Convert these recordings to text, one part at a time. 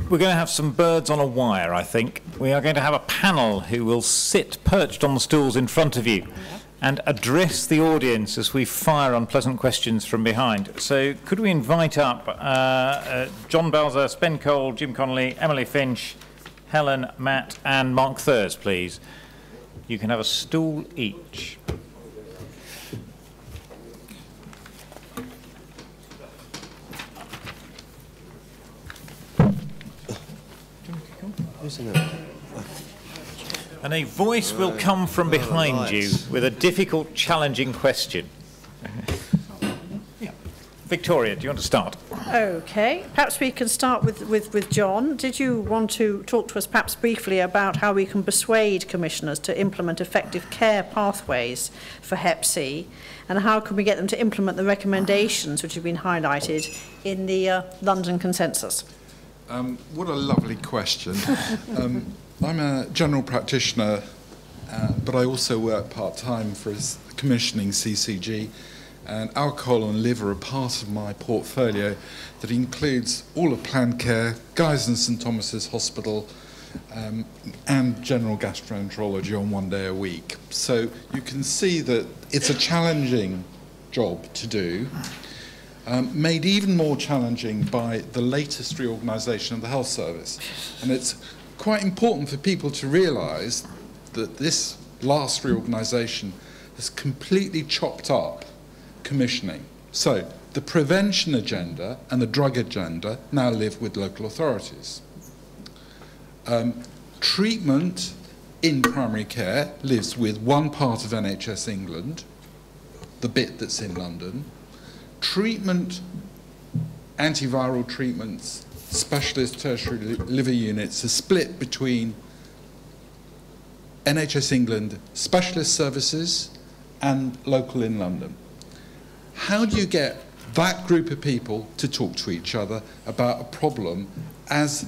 We're going to have some birds on a wire, I think. We are going to have a panel who will sit perched on the stools in front of you and address the audience as we fire unpleasant questions from behind. So could we invite up John Balazs, Ben Cole, Jim Conneely, Emily Finch, Helen, Matt and Mark Thurs, please. You can have a stool each. And a voice will come from behind you with a difficult, challenging question. Victoria, do you want to start? Okay, perhaps we can start with John. Did you want to talk to us perhaps briefly about how we can persuade commissioners to implement effective care pathways for Hep C, and how can we get them to implement the recommendations which have been highlighted in the London Consensus? What a lovely question. I'm a general practitioner, but I also work part-time for a commissioning CCG, and alcohol and liver are part of my portfolio that includes all of planned care, Guy's and St Thomas's Hospital, and general gastroenterology on 1 day a week. So you can see that it's a challenging job to do, made even more challenging by the latest reorganisation of the health service. And it's quite important for people to realise that this last reorganisation has completely chopped up commissioning. So the prevention agenda and the drug agenda now live with local authorities. Treatment in primary care lives with one part of NHS England, the bit that's in London. Treatment, antiviral treatments, specialist tertiary liver units are split between NHS England specialist services and local in London. How do you get that group of people to talk to each other about a problem as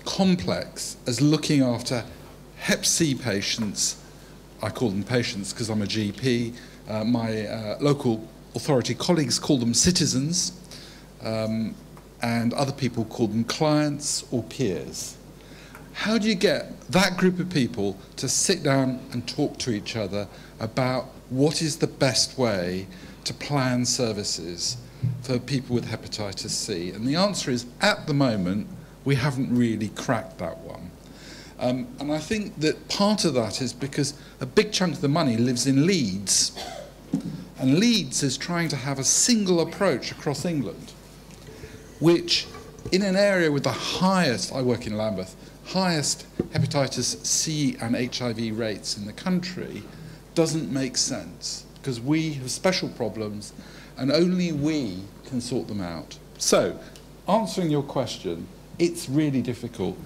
complex as looking after Hep C patients? I call them patients because I'm a GP. My local authority colleagues call them citizens, and other people call them clients or peers. How do you get that group of people to sit down and talk to each other about what is the best way to plan services for people with hepatitis C? And the answer is, at the moment, we haven't really cracked that one. And I think that part of that is because a big chunk of the money lives in Leeds. And Leeds is trying to have a single approach across England, which in an area with the highest, I work in Lambeth, highest hepatitis C and HIV rates in the country, doesn't make sense, because we have special problems and only we can sort them out. So, answering your question, it's really difficult.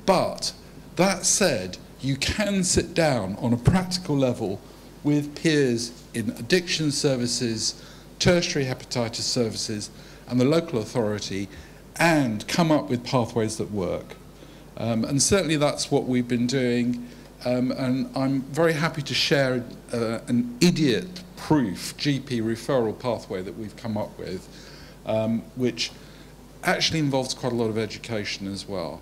But that said, you can sit down on a practical level with peers in addiction services, tertiary hepatitis services, and the local authority, and come up with pathways that work. And certainly that's what we've been doing. And I'm very happy to share an idiot-proof GP referral pathway that we've come up with, which actually involves quite a lot of education as well.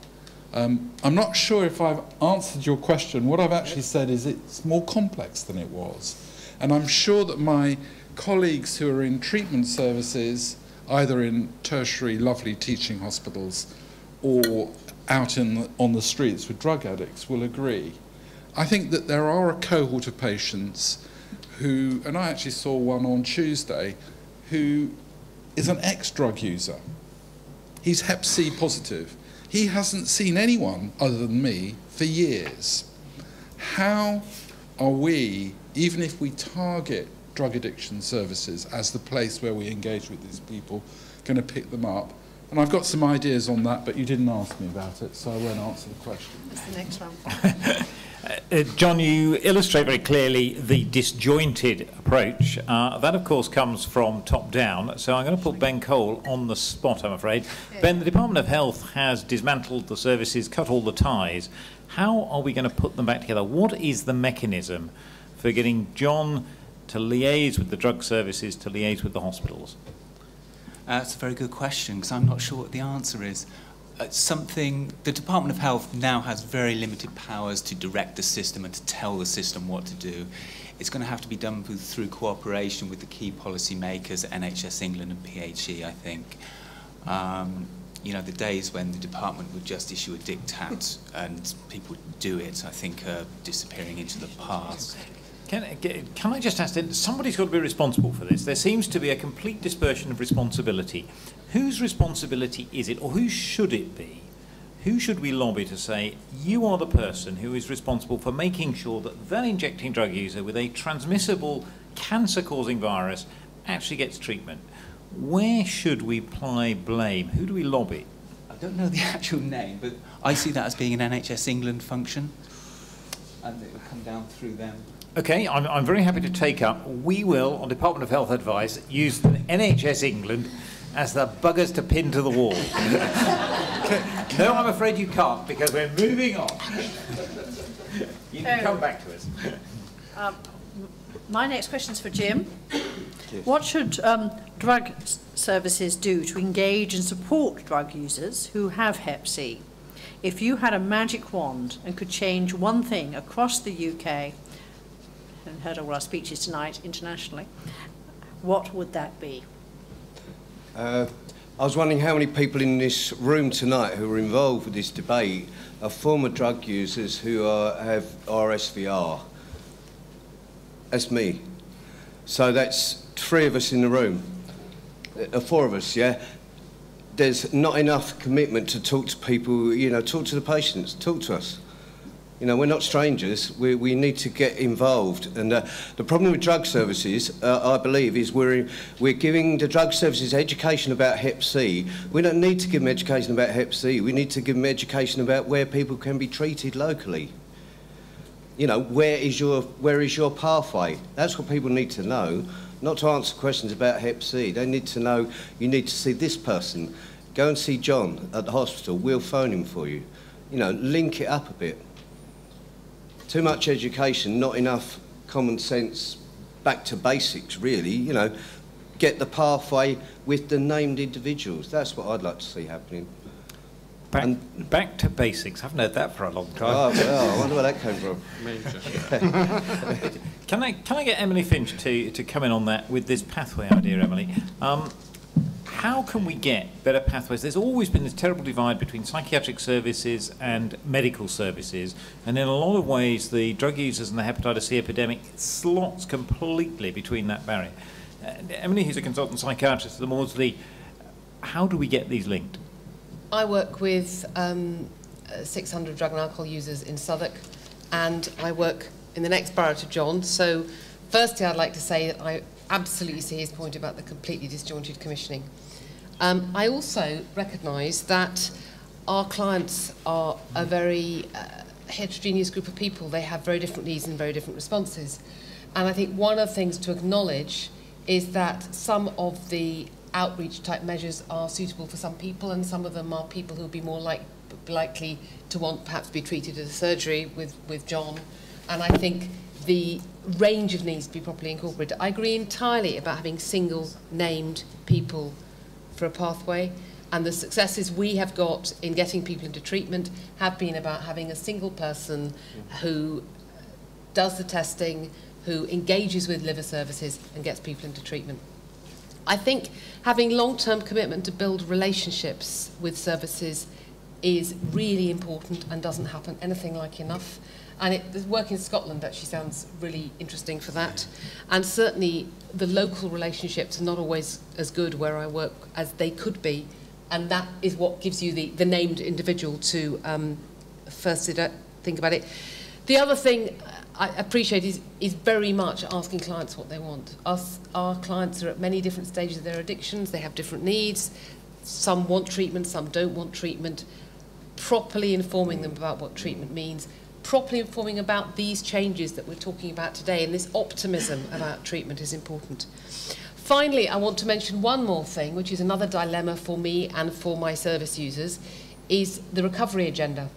I'm not sure if I've answered your question. What I've actually said is it's more complex than it was. And I'm sure that my colleagues who are in treatment services, either in tertiary, lovely teaching hospitals or out on the streets with drug addicts, will agree. I think that there are a cohort of patients who, and I actually saw one on Tuesday, who is an ex-drug user. He's Hep C positive. He hasn't seen anyone other than me for years. How are we, even if we target drug addiction services as the place where we engage with these people, going to pick them up? And I've got some ideas on that, but you didn't ask me about it, so I won't answer the question. That's the next one. John, you illustrate very clearly the disjointed approach. That, of course, comes from top down. So I'm going to put Ben Cole on the spot, I'm afraid. Yeah. Ben, the Department of Health has dismantled the services, cut all the ties. How are we going to put them back together? What is the mechanism for getting John to liaise with the drug services, to liaise with the hospitals? That's a very good question, because I'm not sure what the answer is. something, the Department of Health now has very limited powers to direct the system and to tell the system what to do. It's going to have to be done through cooperation with the key policy makers, NHS England and PHE, I think. You know, the days when the department would just issue a diktat and people would do it, I think, are disappearing into the past. Can I just ask, somebody's got to be responsible for this. There seems to be a complete dispersion of responsibility. Whose responsibility is it, or who should it be? Who should we lobby to say, you are the person who is responsible for making sure that that injecting drug user with a transmissible cancer-causing virus actually gets treatment? Where should we apply blame? Who do we lobby? I don't know the actual name, but I see that as being an NHS England function, and it will come down through them. Okay, I'm very happy to take up. We will, on Department of Health advice, use the NHS England as the buggers to pin to the wall. No, I'm afraid you can't, because we're moving on. You can come back to us. My next question is for Jim. What should drug services do to engage and support drug users who have Hep C? If you had a magic wand and could change one thing across the UK, and heard all our speeches tonight internationally, what would that be? I was wondering how many people in this room tonight who are involved with this debate are former drug users who have RSVR. That's me. So that's 3 of us in the room. 4 of us, yeah? There's not enough commitment to talk to people, you know, talk to the patients, talk to us. You know, we're not strangers. We need to get involved. And the problem with drug services, I believe, is we're giving the drug services education about Hep C. We don't need to give them education about Hep C. We need to give them education about where people can be treated locally. You know, where is your pathway? That's what people need to know, not to answer questions about Hep C. They need to know you need to see this person. Go and see John at the hospital. We'll phone him for you. You know, link it up a bit. Too much education, not enough common sense, back to basics, really. You know, get the pathway with the named individuals. That's what I'd like to see happening. Back to basics. I haven't heard that for a long time. Oh, well, I wonder where that came from. Can I get Emily Finch to come in on that with this pathway idea, Emily? How can we get better pathways? There's always been this terrible divide between psychiatric services and medical services, and in a lot of ways the drug users and the hepatitis C epidemic slots completely between that barrier. Emily, who's a consultant psychiatrist at the Maudsley, how do we get these linked? I work with 600 drug and alcohol users in Southwark, and I work in the next borough to John. So firstly, I'd like to say that I absolutely see his point about the completely disjointed commissioning. I also recognise that our clients are a very heterogeneous group of people. They have very different needs and very different responses. And I think one of the things to acknowledge is that some of the outreach type measures are suitable for some people, and some of them are people who will be more likely to want perhaps be treated as a surgery with John. And I think the range of needs to be properly incorporated. I agree entirely about having single named people for a pathway, and the successes we have got in getting people into treatment have been about having a single person who does the testing, who engages with liver services and gets people into treatment. I think having long-term commitment to build relationships with services is really important and doesn't happen anything like enough. And the work in Scotland actually sounds really interesting for that. And certainly the local relationships are not always as good where I work as they could be. And that is what gives you the named individual to first think about it. The other thing I appreciate is very much asking clients what they want. Our clients are at many different stages of their addictions. They have different needs. Some want treatment, some don't want treatment. Properly informing them about what treatment means, properly informing about these changes that we're talking about today, and this optimism about treatment is important. Finally, I want to mention one more thing, which is another dilemma for me and for my service users, is the recovery agenda.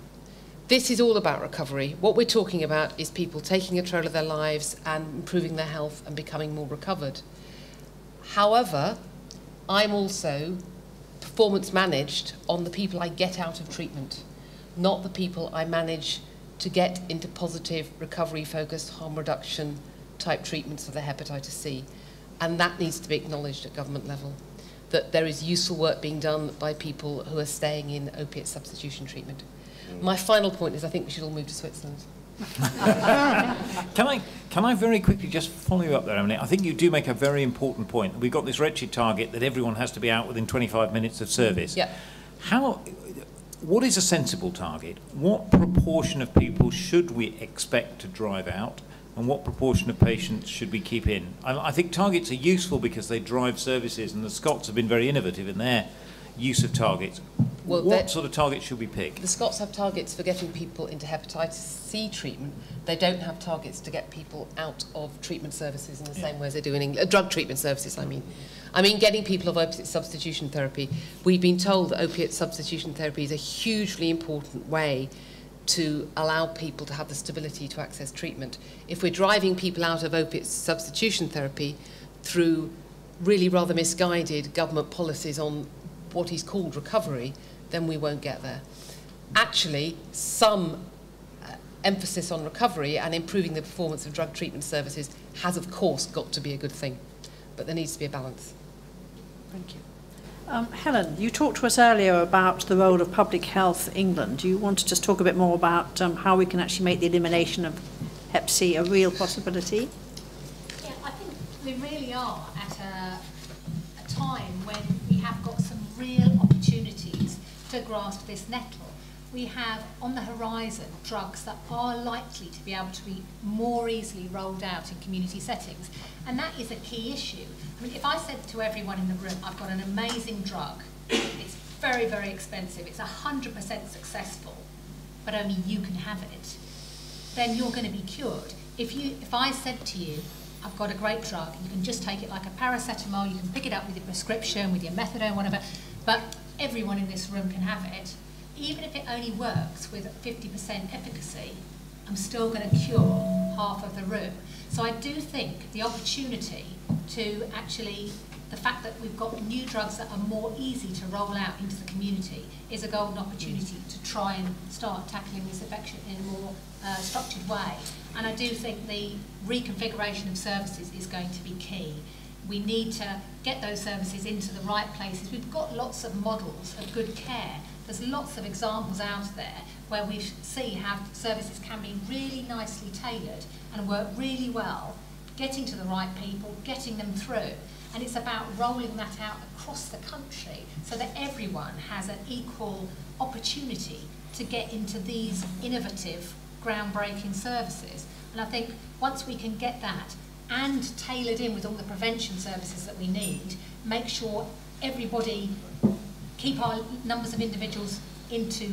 This is all about recovery. What we're talking about is people taking control of their lives and improving their health and becoming more recovered. However, I'm also performance managed on the people I get out of treatment, not the people I manage to get into positive recovery-focused harm reduction type treatments for the hepatitis C. And that needs to be acknowledged at government level, that there is useful work being done by people who are staying in opiate substitution treatment. My final point is I think we should all move to Switzerland. Can I very quickly just follow you up there, Emily? I think you do make a very important point. We've got this wretched target that everyone has to be out within 25 minutes of service. Yeah. What is a sensible target? What proportion of people should we expect to drive out, and what proportion of patients should we keep in? I think targets are useful because they drive services, and the Scots have been very innovative in their use of targets. Well, what sort of targets should we pick? The Scots have targets for getting people into hepatitis C treatment. They don't have targets to get people out of treatment services in the same way as they do in England. Drug treatment services, I mean. I mean, getting people off opiate substitution therapy. We've been told that opiate substitution therapy is a hugely important way to allow people to have the stability to access treatment. If we're driving people out of opiate substitution therapy through really rather misguided government policies on what is called recovery, then we won't get there. Actually, some emphasis on recovery and improving the performance of drug treatment services has, of course, got to be a good thing. But there needs to be a balance. Thank you. Helen, you talked to us earlier about the role of Public Health England. Do you want to just talk a bit more about how we can actually make the elimination of Hep C a real possibility? Yeah, I think we really are at a time when we have got some real opportunities to grasp this nettle. We have on the horizon drugs that are likely to be able to be more easily rolled out in community settings, and that is a key issue. I mean, if I said to everyone in the room, I've got an amazing drug, it's very, very expensive, it's 100% successful, but only you can have it, then you're going to be cured. If I said to you, I've got a great drug, you can just take it like a paracetamol, you can pick it up with your prescription, with your methadone, whatever, but everyone in this room can have it, even if it only works with 50% efficacy, I'm still going to cure half of the room. So I do think the opportunity to actually, the fact that we've got new drugs that are more easy to roll out into the community is a golden opportunity to try and start tackling this infection in a more structured way. And I do think the reconfiguration of services is going to be key. We need to get those services into the right places. We've got lots of models of good care. There's lots of examples out there where we see how services can be really nicely tailored and work really well, getting to the right people, getting them through. And it's about rolling that out across the country so that everyone has an equal opportunity to get into these innovative, groundbreaking services. And I think once we can get that and tailored in with all the prevention services that we need, make sure everybody keep our numbers of individuals into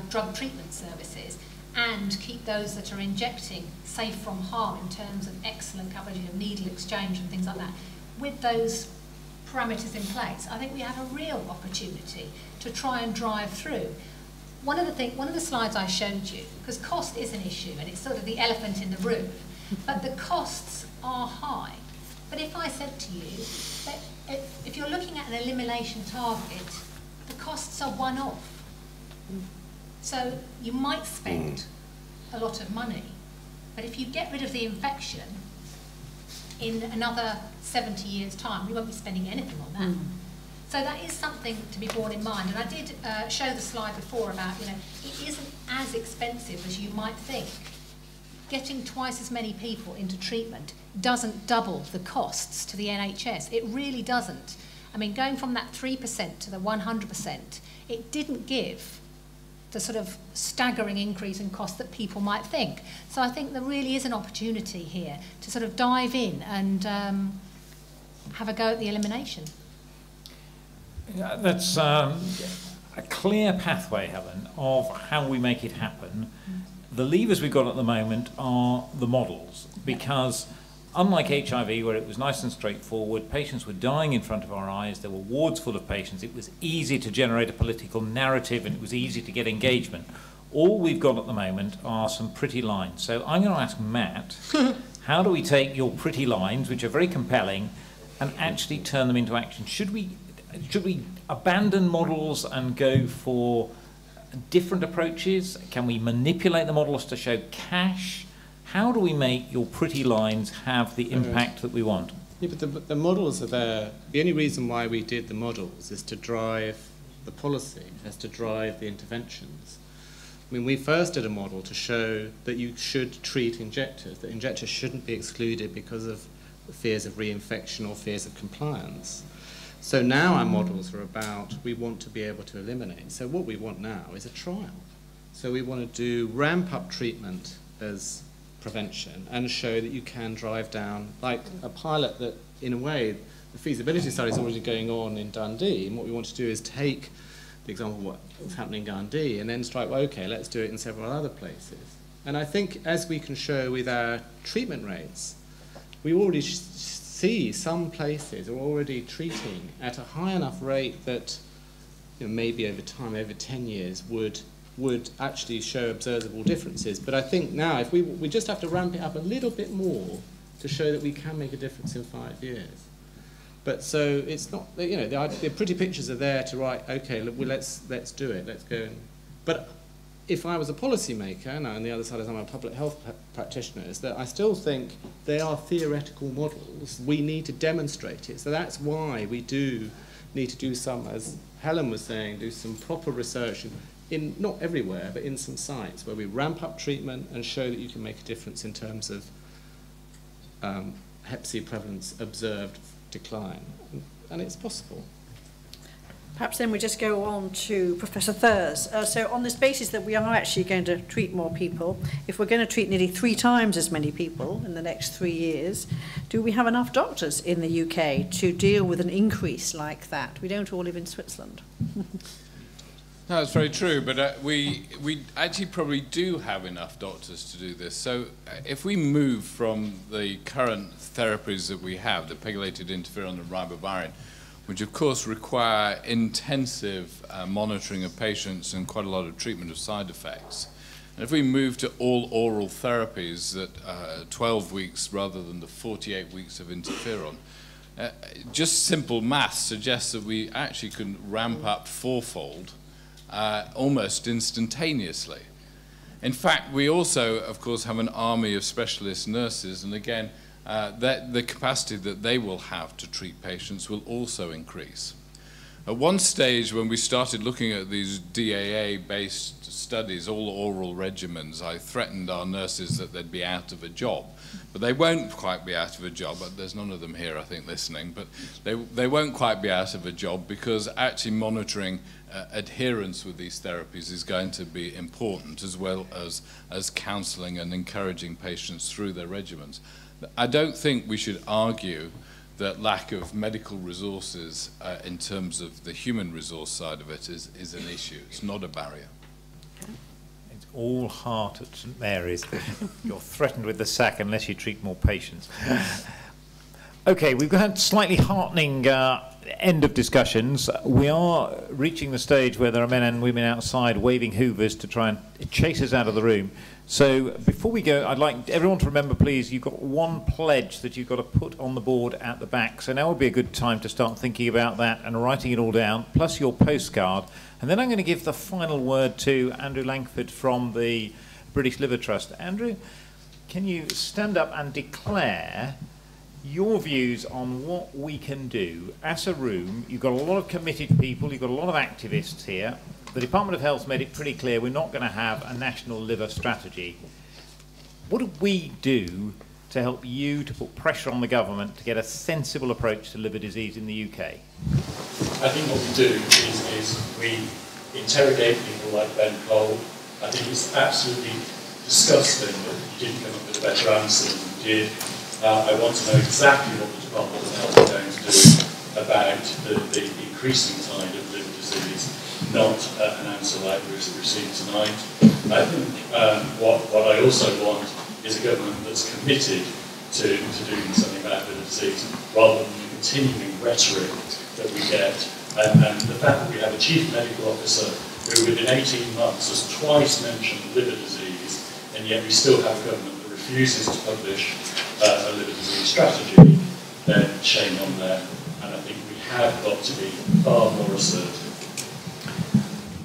drug treatment services and keep those that are injecting safe from harm in terms of excellent coverage of needle exchange and things like that. With those parameters in place, I think we have a real opportunity to try and drive through. One of the slides I showed you, because cost is an issue and it's sort of the elephant in the room, but the costs are high. But if I said to you that if you're looking at an elimination target, the costs are one-off. So you might spend a lot of money, but if you get rid of the infection in another 70 years' time, we won't be spending anything on that. So that is something to be borne in mind. And I did show the slide before about, it isn't as expensive as you might think. Getting twice as many people into treatment doesn't double the costs to the NHS. It really doesn't. I mean, going from that 3% to the 100%, it didn't give the sort of staggering increase in cost that people might think. So I think there really is an opportunity here to sort of dive in and have a go at the elimination. Yeah, that's a clear pathway, Helen, of how we make it happen. The levers we've got at the moment are the models, because unlike HIV, where it was nice and straightforward, patients were dying in front of our eyes, there were wards full of patients, it was easy to generate a political narrative and it was easy to get engagement. All we've got at the moment are some pretty lines. So I'm going to ask Matt, how do we take your pretty lines, which are very compelling, and actually turn them into action? Should we, should we abandon models and go for different approaches? Can we manipulate the models to show cash? How do we make your pretty lines have the impact that we want? Yeah, but the models are there. The only reason why we did the models is to drive the policy, is to drive the interventions. I mean, we first did a model to show that you should treat injectors, that injectors shouldn't be excluded because of fears of reinfection or fears of compliance. So now our models are about, we want to be able to eliminate. So what we want now is a trial. So we want to do ramp up treatment as prevention and show that you can drive down, like a pilot that, in a way, the feasibility study is already going on in Dundee, and what we want to do is take the example of what's happening in Dundee and then strike, well, okay, let's do it in several other places. And I think as we can show with our treatment rates, we already see some places are already treating at a high enough rate that, you know, maybe over time, over 10 years, would actually show observable differences. But I think now, if we just have to ramp it up a little bit more to show that we can make a difference in 5 years. But so it's not, you know, the pretty pictures are there to write, okay, look, well, let's do it, let's go. But if I was a policymaker, and on the other side, as I'm a public health practitioner, is that I still think they are theoretical models. We need to demonstrate it. So that's why we do need to do some, as Helen was saying, do some proper research in not everywhere, but in some sites where we ramp up treatment and show that you can make a difference in terms of Hep C prevalence observed decline. And it's possible. Perhaps then we just go on to Professor Thurs. So on this basis that we are actually going to treat more people, if we're going to treat nearly 3 times as many people in the next 3 years, do we have enough doctors in the UK to deal with an increase like that? We don't all live in Switzerland. No, that's very true, but we actually probably do have enough doctors to do this. So if we move from the current therapies that we have, the pegylated interferon and ribavirin, which of course require intensive monitoring of patients and quite a lot of treatment of side effects. And if we move to all oral therapies that 12 weeks rather than the 48 weeks of interferon, just simple maths suggests that we actually can ramp up 4-fold almost instantaneously. In fact, we also, of course, have an army of specialist nurses, and again, the capacity that they will have to treat patients will also increase. At one stage, when we started looking at these DAA-based studies, all oral regimens, I threatened our nurses that they'd be out of a job. But they won't quite be out of a job. There's none of them here, I think, listening. But they won't quite be out of a job because actually monitoring adherence with these therapies is going to be important, as well as counselling and encouraging patients through their regimens. I don't think we should argue that lack of medical resources in terms of the human resource side of it is an issue. It's not a barrier. It's all heart at St Mary's. You're threatened with the sack unless you treat more patients. Okay, we've had slightly heartening end of discussions. We are reaching the stage where there are men and women outside waving hoovers to try and chase us out of the room. So before we go, I'd like everyone to remember, please, you've got one pledge that you've got to put on the board at the back. So now would be a good time to start thinking about that and writing it all down, plus your postcard. And then I'm going to give the final word to Andrew Langford from the British Liver Trust. Andrew, can you stand up and declare your views on what we can do as a room? You've got a lot of committed people, you've got a lot of activists here. The Department of Health made it pretty clear we're not going to have a national liver strategy. What do we do to help you to put pressure on the government to get a sensible approach to liver disease in the UK? I think what we do is we interrogate people like Ben Cole. I think it's absolutely disgusting that you didn't come up with a better answer than you did. I want to know exactly what the Department of Health is going to do about the increasing tide of liver disease, not an answer like we received tonight. I think what I also want is a government that's committed to doing something about liver disease, rather than the continuing rhetoric that we get. And the fact that we have a chief medical officer who within 18 months has twice mentioned liver disease, and yet we still have a government that refuses to publish a liver disease strategy, then shame on them. And I think we have got to be far more assertive.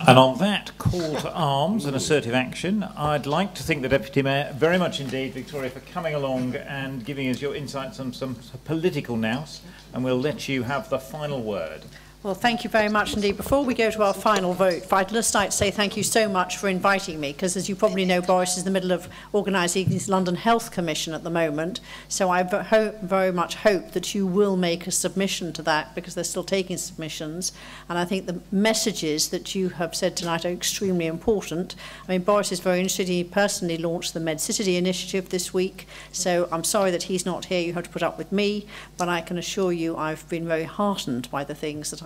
And on that call to arms and assertive action, I'd like to thank the Deputy Mayor very much indeed, Victoria, for coming along and giving us your insights on some political nous, and we'll let you have the final word. Well, thank you very much indeed. Before we go to our final vote, I'd just like to say thank you so much for inviting me, because as you probably know, Boris is in the middle of organising his London Health Commission at the moment, so I very much hope that you will make a submission to that, because they're still taking submissions, and I think the messages that you have said tonight are extremely important. I mean, Boris is very interested. He personally launched the MedCity initiative this week, so I'm sorry that he's not here. You have to put up with me, but I can assure you I've been very heartened by the things that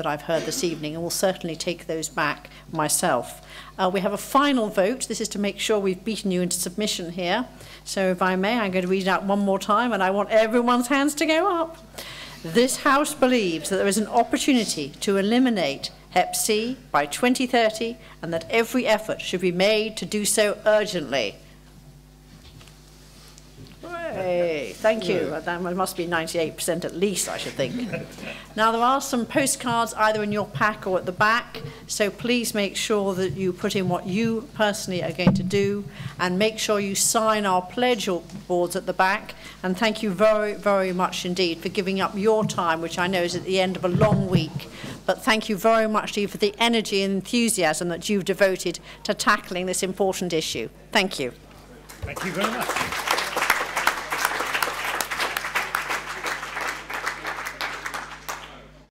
I've heard this evening, and will certainly take those back myself. We have a final vote. This is to make sure we've beaten you into submission here. So if I may, I'm going to read it out one more time, and I want everyone's hands to go up. This House believes that there is an opportunity to eliminate Hep C by 2030, and that every effort should be made to do so urgently. Hey, thank you. That must be 98% at least, I should think. Now, there are some postcards either in your pack or at the back, so please make sure that you put in what you personally are going to do, and make sure you sign our pledge boards at the back. And thank you very, very much indeed for giving up your time, which I know is at the end of a long week. But thank you very much indeed for the energy and enthusiasm that you've devoted to tackling this important issue. Thank you. Thank you very much.